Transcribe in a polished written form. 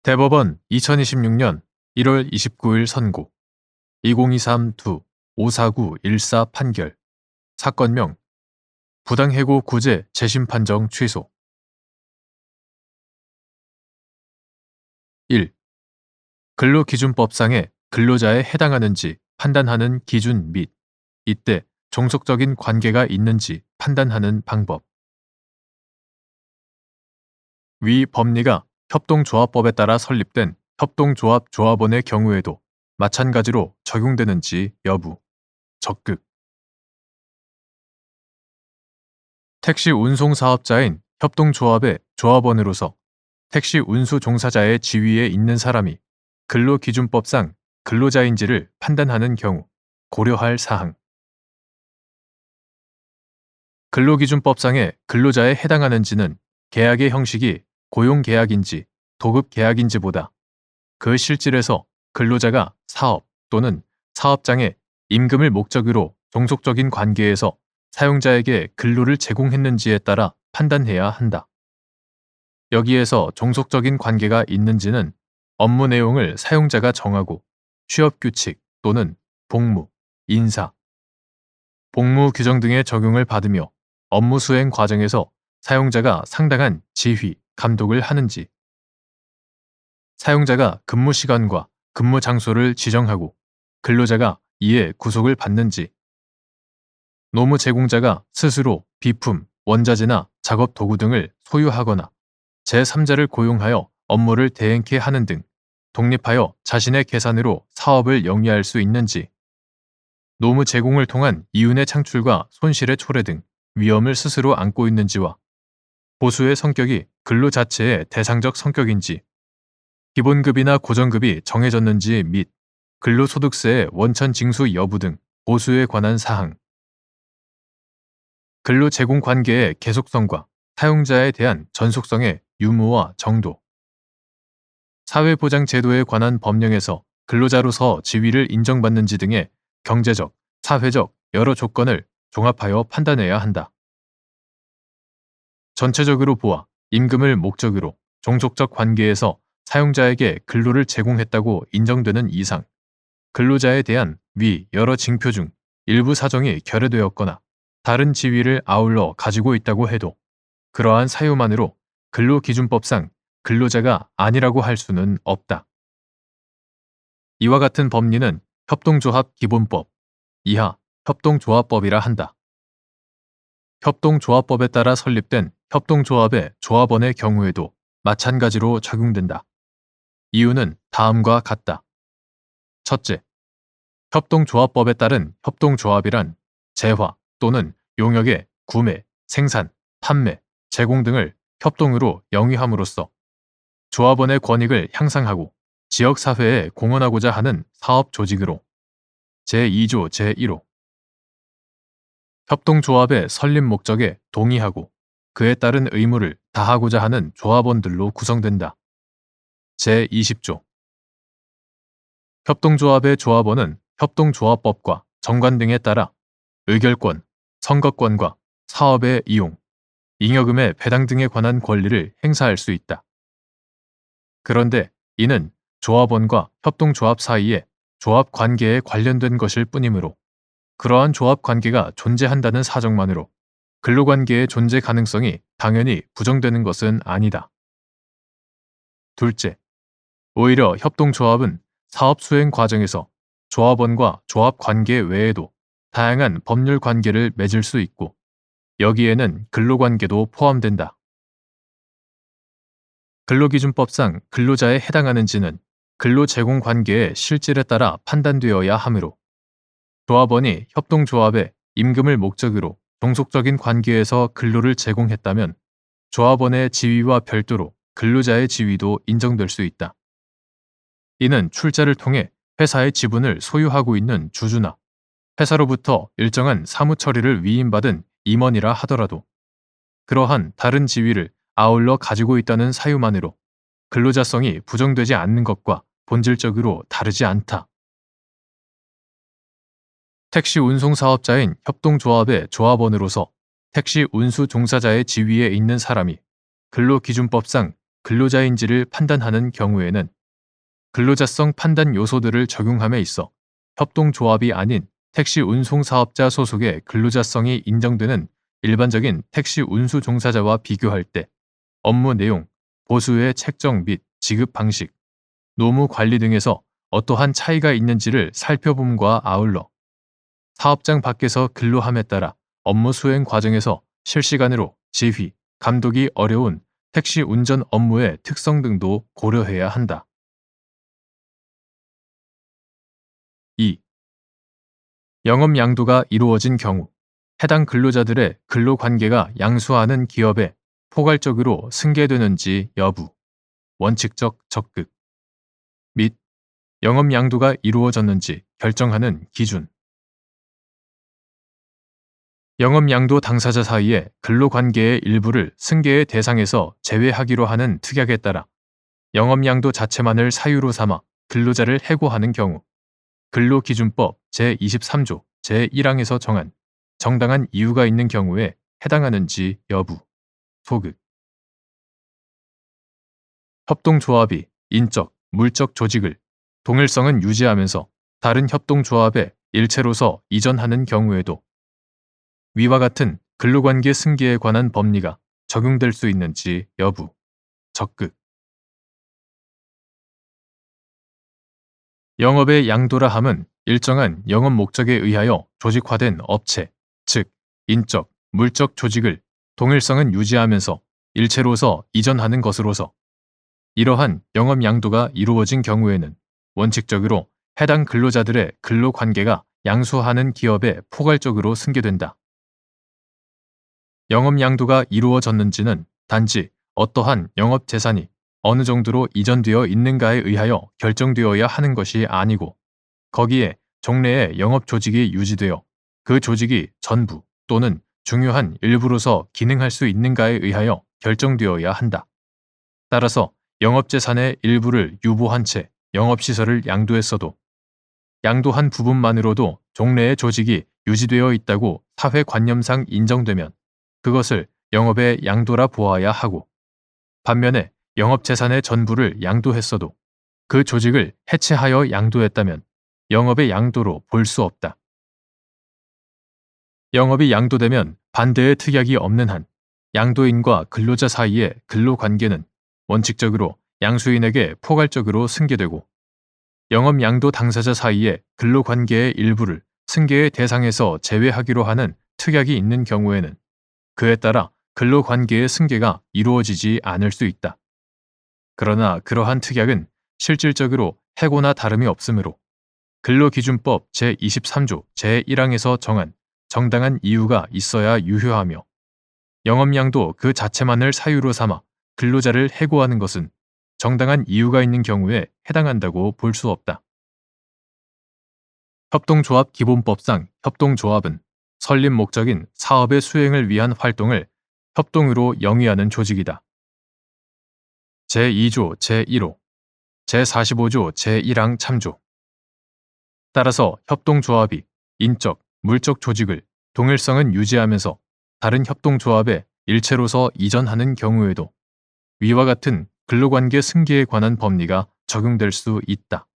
대법원 2026년 1월 29일 선고 2023-54914 판결 사건명 부당해고 구제 재심 판정 취소 1. 근로기준법상의 근로자에 해당하는지 판단하는 기준 및 이때 종속적인 관계가 있는지 판단하는 방법. 위 법리가 협동조합법에 따라 설립된 협동조합 조합원의 경우에도 마찬가지로 적용되는지 여부. 적극. 택시 운송 사업자인 협동조합의 조합원으로서 택시 운수 종사자의 지위에 있는 사람이 근로기준법상 근로자인지를 판단하는 경우 고려할 사항. 근로기준법상의 근로자에 해당하는지는 계약의 형식이 고용계약인지 도급계약인지보다 그 실질에서 근로자가 사업 또는 사업장에 임금을 목적으로 종속적인 관계에서 사용자에게 근로를 제공했는지에 따라 판단해야 한다. 여기에서 종속적인 관계가 있는지는 업무 내용을 사용자가 정하고 취업규칙 또는 복무, 인사, 복무 규정 등의 적용을 받으며 업무 수행 과정에서 사용자가 상당한 지휘, 감독을 하는지, 사용자가 근무 시간과 근무 장소를 지정하고 근로자가 이에 구속을 받는지, 노무 제공자가 스스로 비품, 원자재나 작업 도구 등을 소유하거나 제3자를 고용하여 업무를 대행케 하는 등 독립하여 자신의 계산으로 사업을 영위할 수 있는지, 노무 제공을 통한 이윤의 창출과 손실의 초래 등 위험을 스스로 안고 있는지와 보수의 성격이 근로 자체의 대상적 성격인지, 기본급이나 고정급이 정해졌는지 및 근로소득세의 원천 징수 여부 등 보수에 관한 사항, 근로 제공 관계의 계속성과 사용자에 대한 전속성의 유무와 정도, 사회보장제도에 관한 법령에서 근로자로서 지위를 인정받는지 등의 경제적, 사회적 여러 조건을 종합하여 판단해야 한다. 전체적으로 보아 임금을 목적으로 종속적 관계에서 사용자에게 근로를 제공했다고 인정되는 이상 근로자에 대한 위 여러 징표 중 일부 사정이 결여되었거나 다른 지위를 아울러 가지고 있다고 해도 그러한 사유만으로 근로기준법상 근로자가 아니라고 할 수는 없다. 이와 같은 법리는 협동조합 기본법, 이하 협동조합법이라 한다. 협동조합법에 따라 설립된 협동조합의 조합원의 경우에도 마찬가지로 적용된다. 이유는 다음과 같다. 첫째, 협동조합법에 따른 협동조합이란 재화 또는 용역의 구매, 생산, 판매, 제공 등을 협동으로 영위함으로써 조합원의 권익을 향상하고 지역사회에 공헌하고자 하는 사업 조직으로 제2조 제1호 협동조합의 설립 목적에 동의하고 그에 따른 의무를 다하고자 하는 조합원들로 구성된다. 제20조 협동조합의 조합원은 협동조합법과 정관 등에 따라 의결권, 선거권과 사업의 이용, 잉여금의 배당 등에 관한 권리를 행사할 수 있다. 그런데 이는 조합원과 협동조합 사이에 조합 관계에 관련된 것일 뿐이므로 그러한 조합 관계가 존재한다는 사정만으로 근로관계의 존재 가능성이 당연히 부정되는 것은 아니다. 둘째, 오히려 협동조합은 사업 수행 과정에서 조합원과 조합 관계 외에도 다양한 법률 관계를 맺을 수 있고 여기에는 근로관계도 포함된다. 근로기준법상 근로자에 해당하는지는 근로제공 관계의 실질에 따라 판단되어야 하므로 조합원이 협동조합에 임금을 목적으로 종속적인 관계에서 근로를 제공했다면 조합원의 지위와 별도로 근로자의 지위도 인정될 수 있다. 이는 출자를 통해 회사의 지분을 소유하고 있는 주주나 회사로부터 일정한 사무 처리를 위임받은 임원이라 하더라도 그러한 다른 지위를 아울러 가지고 있다는 사유만으로 근로자성이 부정되지 않는 것과 본질적으로 다르지 않다. 택시 운송 사업자인 협동조합의 조합원으로서 택시 운수 종사자의 지위에 있는 사람이 근로기준법상 근로자인지를 판단하는 경우에는 근로자성 판단 요소들을 적용함에 있어 협동조합이 아닌 택시 운송 사업자 소속의 근로자성이 인정되는 일반적인 택시 운수 종사자와 비교할 때 업무 내용, 보수의 책정 및 지급 방식, 노무 관리 등에서 어떠한 차이가 있는지를 살펴봄과 아울러 사업장 밖에서 근로함에 따라 업무 수행 과정에서 실시간으로 지휘, 감독이 어려운 택시 운전 업무의 특성 등도 고려해야 한다. 2. 영업 양도가 이루어진 경우 해당 근로자들의 근로관계가 양수하는 기업에 포괄적으로 승계되는지 여부, 원칙적 적극 및 영업 양도가 이루어졌는지 결정하는 기준. 영업 양도 당사자 사이의 근로관계의 일부를 승계의 대상에서 제외하기로 하는 특약에 따라 영업 양도 자체만을 사유로 삼아 근로자를 해고하는 경우 근로기준법 제23조 제1항에서 정한 정당한 이유가 있는 경우에 해당하는지 여부, 소극. 협동조합이 인적, 물적 조직을 동일성은 유지하면서 다른 협동조합에 일체로서 이전하는 경우에도 위와 같은 근로관계 승계에 관한 법리가 적용될 수 있는지 여부, 적극. 영업의 양도라 함은 일정한 영업 목적에 의하여 조직화된 업체, 즉 인적, 물적 조직을 동일성은 유지하면서 일체로서 이전하는 것으로서 이러한 영업 양도가 이루어진 경우에는 원칙적으로 해당 근로자들의 근로관계가 양수하는 기업에 포괄적으로 승계된다. 영업 양도가 이루어졌는지는 단지 어떠한 영업 재산이 어느 정도로 이전되어 있는가에 의하여 결정되어야 하는 것이 아니고 거기에 종래의 영업 조직이 유지되어 그 조직이 전부 또는 중요한 일부로서 기능할 수 있는가에 의하여 결정되어야 한다. 따라서 영업재산의 일부를 유보한 채 영업시설을 양도했어도 양도한 부분만으로도 종래의 조직이 유지되어 있다고 사회관념상 인정되면 그것을 영업의 양도라 보아야 하고 반면에 영업재산의 전부를 양도했어도 그 조직을 해체하여 양도했다면 영업의 양도로 볼 수 없다. 영업이 양도되면 반대의 특약이 없는 한 양도인과 근로자 사이의 근로관계는 원칙적으로 양수인에게 포괄적으로 승계되고 영업 양도 당사자 사이의 근로관계의 일부를 승계의 대상에서 제외하기로 하는 특약이 있는 경우에는 그에 따라 근로관계의 승계가 이루어지지 않을 수 있다. 그러나 그러한 특약은 실질적으로 해고나 다름이 없으므로 근로기준법 제23조 제1항에서 정한 정당한 이유가 있어야 유효하며 영업양도 그 자체만을 사유로 삼아 근로자를 해고하는 것은 정당한 이유가 있는 경우에 해당한다고 볼 수 없다. 협동조합 기본법상 협동조합은 설립 목적인 사업의 수행을 위한 활동을 협동으로 영위하는 조직이다. 제2조 제1호, 제45조 제1항 참조. 따라서 협동조합이 인적, 물적 조직을 동일성은 유지하면서 다른 협동조합에 일체로서 이전하는 경우에도 위와 같은 근로관계 승계에 관한 법리가 적용될 수 있다.